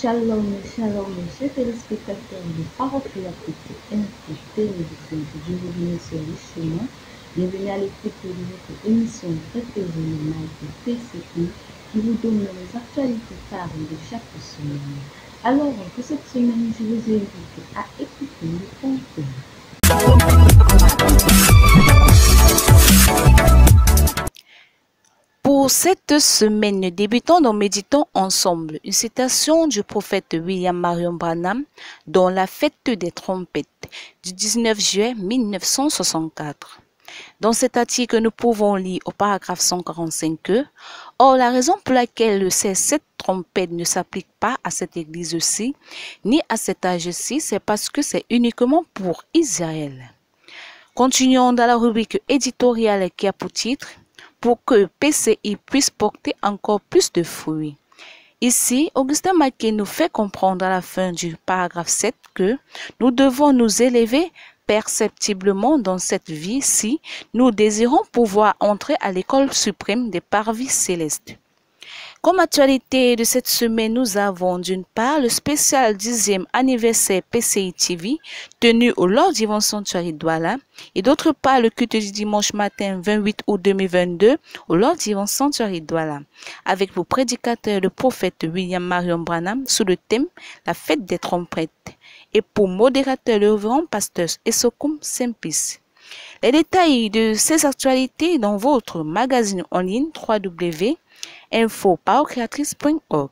Shalom, shalom, chers téléspectateurs de Parole Créativité Info Télévision. Je vous bénisse richement. Bienvenue à l'écoute de votre émission préférée, le PCI, qui vous donne les actualités phares de chaque semaine. Alors, pour cette semaine, je vous invite à écouter le contenu. Pour cette semaine, débutons en méditant ensemble une citation du prophète William Marion Branham dans la fête des trompettes du 19 juillet 1964. Dans cet article, nous pouvons lire au paragraphe 145 que « Or, la raison pour laquelle ces 7 trompettes ne s'appliquent pas à cette église-ci, ni à cet âge-ci, c'est parce que c'est uniquement pour Israël. » Continuons dans la rubrique éditoriale qui a pour titre « Pour que PCI puisse porter encore plus de fruits ». Ici, Augustin Maquet nous fait comprendre à la fin du paragraphe 7 que nous devons nous élever perceptiblement dans cette vie si nous désirons pouvoir entrer à l'école suprême des parvis célestes. Comme actualité de cette semaine, nous avons d'une part le spécial 10e anniversaire PCI TV tenu au Lord Divine Sanctuary Douala et d'autre part le culte du dimanche matin 28 août 2022 au Lord Divine Sanctuary Douala avec pour prédicateur le prophète William Marion Branham sous le thème La fête des trompettes et pour modérateur le révérend pasteur Esokum Sempis. Les détails de ces actualités dans votre magazine en ligne www.info-paocreatrice.org.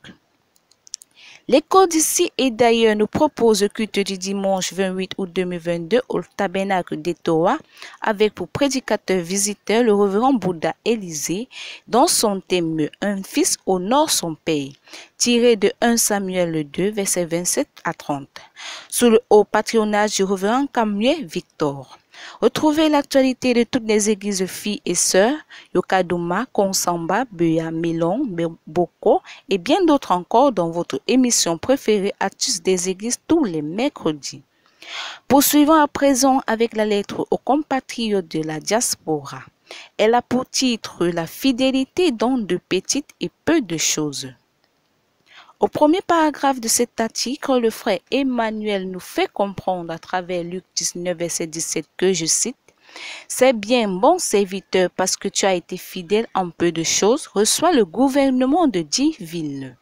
L'école d'ici et d'ailleurs nous propose le culte du dimanche 28 août 2022 au tabernacle d'Etoa avec pour prédicateur visiteur le révérend Bouddha Élisée dans son thème Un fils honore son père, tiré de 1 Samuel 2 versets 27 à 30, sous le haut patronage du révérend Kamue Victor. Retrouvez l'actualité de toutes les églises filles et sœurs, Yokaduma, Konsamba, Buya, Milon, Boko et bien d'autres encore dans votre émission préférée Astuces des églises tous les mercredis. Poursuivons à présent avec la lettre aux compatriotes de la diaspora. Elle a pour titre La fidélité dans de petites et peu de choses. Au premier paragraphe de cet article, le frère Emmanuel nous fait comprendre à travers Luc 19, verset 17 que, je cite, « C'est bien, bon serviteur, parce que tu as été fidèle en peu de choses, reçois le gouvernement de 10 villes. »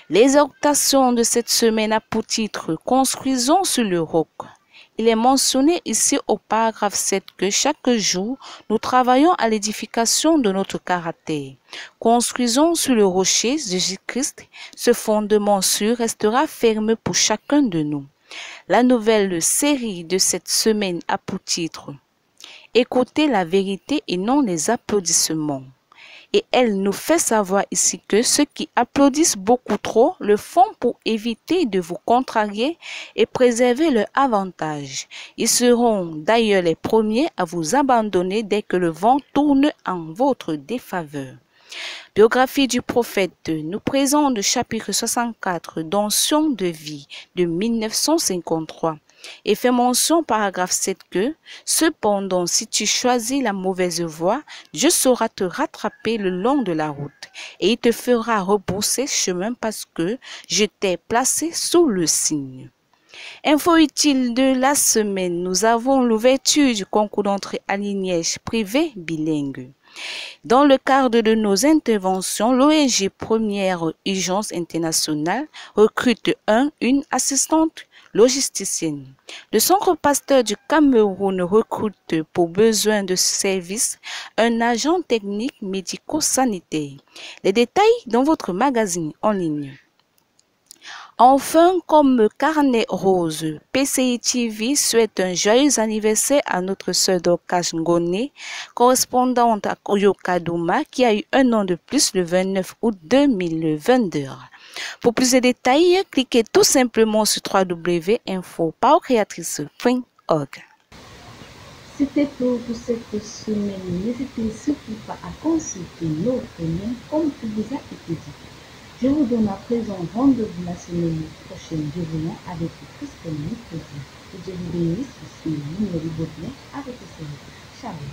L'exhortation de cette semaine a pour titre « Construisons sur le roc ». Il est mentionné ici au paragraphe 7 que chaque jour, nous travaillons à l'édification de notre caractère. Construisons sur le rocher Jésus-Christ, ce fondement sûr restera ferme pour chacun de nous. La nouvelle série de cette semaine a pour titre « Écoutez la vérité et non les applaudissements ». Et elle nous fait savoir ici que ceux qui applaudissent beaucoup trop le font pour éviter de vous contrarier et préserver leur avantage. Ils seront d'ailleurs les premiers à vous abandonner dès que le vent tourne en votre défaveur. Biographie du prophète nous présente le chapitre 64 d'Onction de vie de 1953. Et fait mention paragraphe 7 que « Cependant, si tu choisis la mauvaise voie, Dieu saura te rattraper le long de la route et il te fera rebrousser chemin parce que je t'ai placé sous le signe. » Info utile de la semaine, nous avons l'ouverture du concours d'entrée à l'INEJ privé bilingue. Dans le cadre de nos interventions, l'ONG Première Urgence Internationale recrute une assistante logisticienne. Le centre pasteur du Cameroun recrute pour besoin de services un agent technique médico-sanitaire. Les détails dans votre magazine en ligne. Enfin, comme carnet rose, PCI TV souhaite un joyeux anniversaire à notre sœur Dorcas Ngone, correspondante à Yokaduma, qui a eu un an de plus le 29 août 2022. Pour plus de détails, cliquez tout simplement sur www.info-paocreatrice.org. C'était tout pour cette semaine. N'hésitez surtout pas à consulter notre lien comme il vous a été dit. Je vous donne à présent rendez-vous la semaine prochaine, je viens avec Christine Nicolas. Que Dieu vous bénisse, je suis Mimeli Baudelaire avec le Seigneur. Shalom.